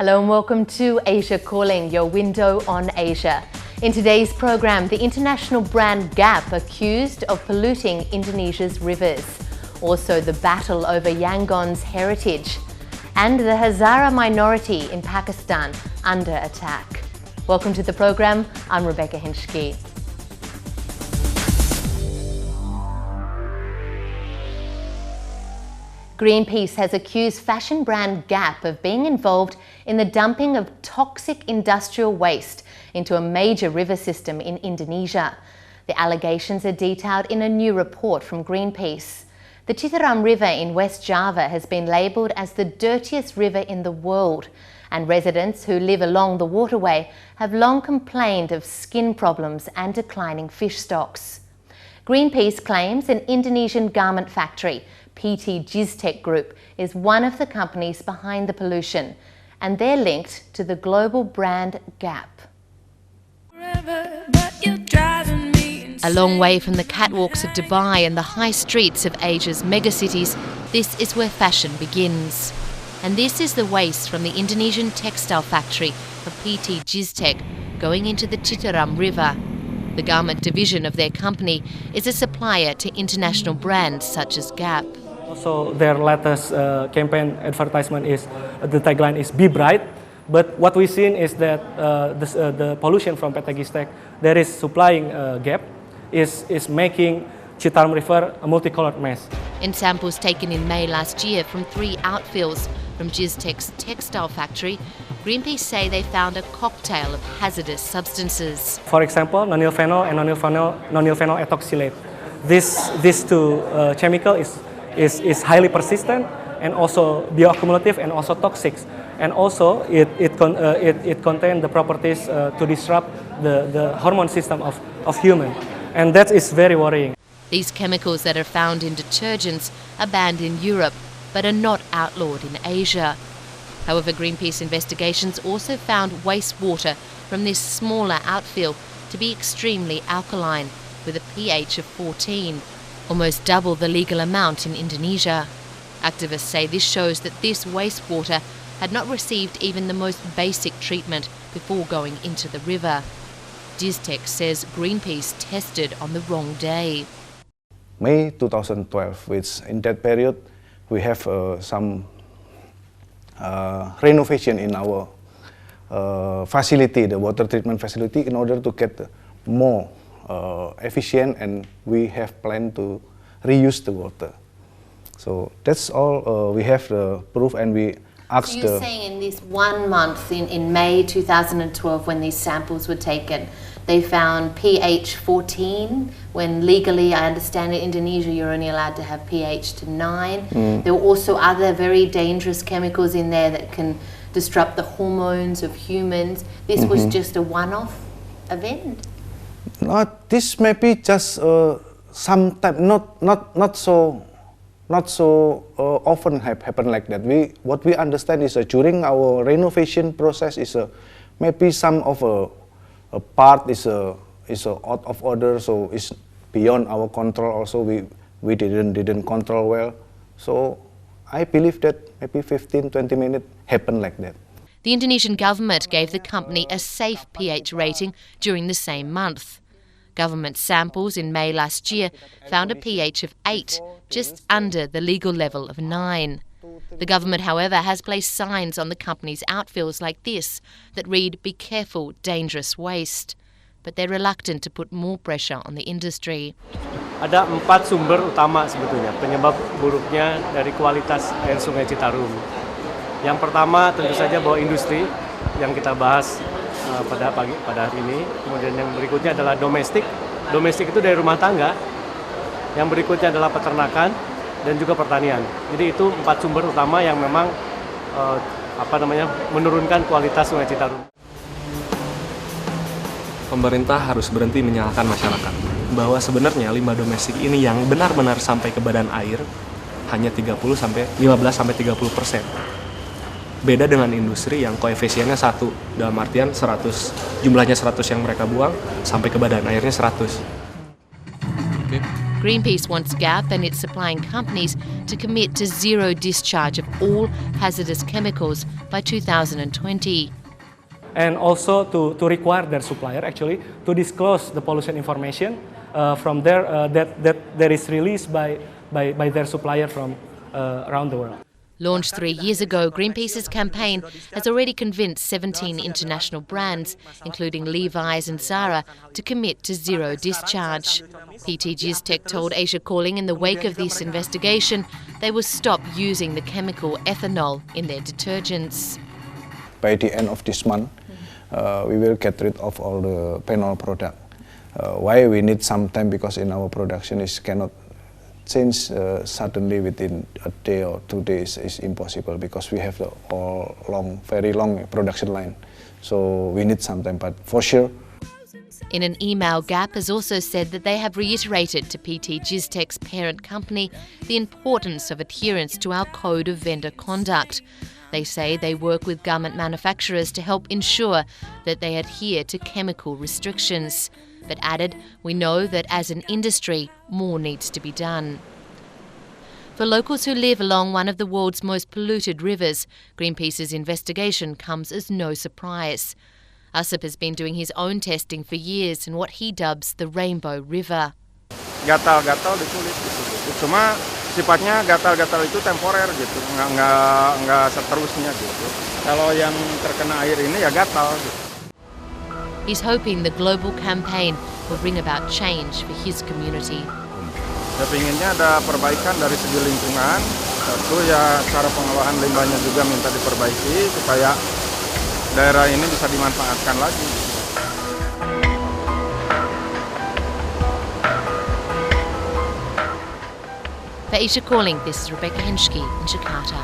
Hello and welcome to Asia Calling, your window on Asia. In today's program, the international brand Gap accused of polluting Indonesia's rivers. Also, the battle over Yangon's heritage. And the Hazara minority in Pakistan under attack. Welcome to the program. I'm Rebecca Henschke. Greenpeace has accused fashion brand Gap of being involved in the dumping of toxic industrial waste into a major river system in Indonesia. The allegations are detailed in a new report from Greenpeace. The Citarum River in West Java has been labelled as the dirtiest river in the world, and residents who live along the waterway have long complained of skin problems and declining fish stocks. Greenpeace claims an Indonesian garment factory, Gistex Group, is one of the companies behind the pollution, and they're linked to the global brand Gap. A long way from the catwalks of Dubai and the high streets of Asia's megacities, this is where fashion begins. And this is the waste from the Indonesian textile factory of Gistex going into the Citarum River. The garment division of their company is a supplier to international brands such as Gap. Also, their latest campaign advertisement is, the tagline is "Be Bright," but what we've seen is that the pollution from Gistex that is supplying Gap is making Citarum River a multicolored mess. In samples taken in May last year from 3 outfills from Gistex textile factory, Greenpeace say they found a cocktail of hazardous substances. For example, nonylphenol and nonylphenol ethoxylate. These two chemicals is highly persistent and also bioaccumulative and also toxic. And also it contains the properties to disrupt the hormone system of human. And that is very worrying. These chemicals that are found in detergents are banned in Europe, but are not outlawed in Asia. However, Greenpeace investigations also found wastewater from this smaller outfill to be extremely alkaline, with a pH of 14, almost double the legal amount in Indonesia. Activists say this shows that this wastewater had not received even the most basic treatment before going into the river. Gistex says Greenpeace tested on the wrong day. May 2012, which in that period we have some renovation in our facility, the water treatment facility, in order to get more efficient, and we have planned to reuse the water. So that's all. We have the proof, and we asked. So you're saying in this 1 month, in May 2012, when these samples were taken, they found pH 14, when legally, I understand in Indonesia, you're only allowed to have pH to 9. There were also other very dangerous chemicals in there that can disrupt the hormones of humans. This was just a one-off event? This may be just sometime, not so often happen like that. What we understand is during our renovation process is maybe some of a part is out of order, so it's beyond our control. Also, we didn't control well. So I believe that maybe 15-20 minutes happen like that. The Indonesian government gave the company a safe pH rating during the same month. Government samples in May last year found a pH of 8, just under the legal level of 9. The government, however, has placed signs on the company's outfills like this that read, "Be careful, dangerous waste." But they're reluctant to put more pressure on the industry. Ada 4 sumber utama sebetulnya penyebab buruknya dari kualitas air Sungai Citarum. Yang pertama tentu saja bahwa industri yang kita bahas pada hari ini. Kemudian yang berikutnya adalah domestik. Domestik itu dari rumah tangga. Yang berikutnya adalah peternakan dan juga pertanian. Jadi itu 4 sumber utama yang memang menurunkan kualitas Sungai Citarum. Pemerintah harus berhenti menyalahkan masyarakat bahwa sebenarnya limbah domestik ini yang benar-benar sampai ke badan air hanya 15-30%. Beda dengan industri yang koefisiennya 1, dalam artian 100, jumlahnya 100 yang mereka buang sampai ke badan airnya 100. Oke. Greenpeace wants GAP and its supplying companies to commit to zero discharge of all hazardous chemicals by 2020. And also to require their supplier actually to disclose the pollution information from their that is released by their supplier from around the world. Launched 3 years ago, Greenpeace's campaign has already convinced 17 international brands, including Levi's and Zara, to commit to zero discharge. PT Gistex told Asia Calling in the wake of this investigation they will stop using the chemical ethanol in their detergents. By the end of this month, we will get rid of all the phenol product. Why we need some time? Because in our production is cannot change suddenly within a day or 2 days is impossible because we have the very long production line. So we need some time, but for sure. In an email, GAP has also said that they have reiterated to PT Gistex's parent company the importance of adherence to our Code of Vendor Conduct. They say they work with garment manufacturers to help ensure that they adhere to chemical restrictions, but added, we know that as an industry, more needs to be done. For locals who live along one of the world's most polluted rivers, Greenpeace's investigation comes as no surprise. Asip has been doing his own testing for years in what he dubs the Rainbow River. Gatal-gatal di kulit gitu. Cuma sifatnya gatal-gatal itu temporer gitu, nggak seterusnya gitu. Kalau yang terkena air ini ya gatal gitu. He's hoping the global campaign will bring about change for his community. Ya pinginnya ada perbaikan dari segi lingkungan. Satu ya cara pengolahan limbahnya juga minta diperbaiki supaya daerah ini bisa dimanfaatkan lagi. For Asia Calling, this is Rebecca Henschke in Jakarta.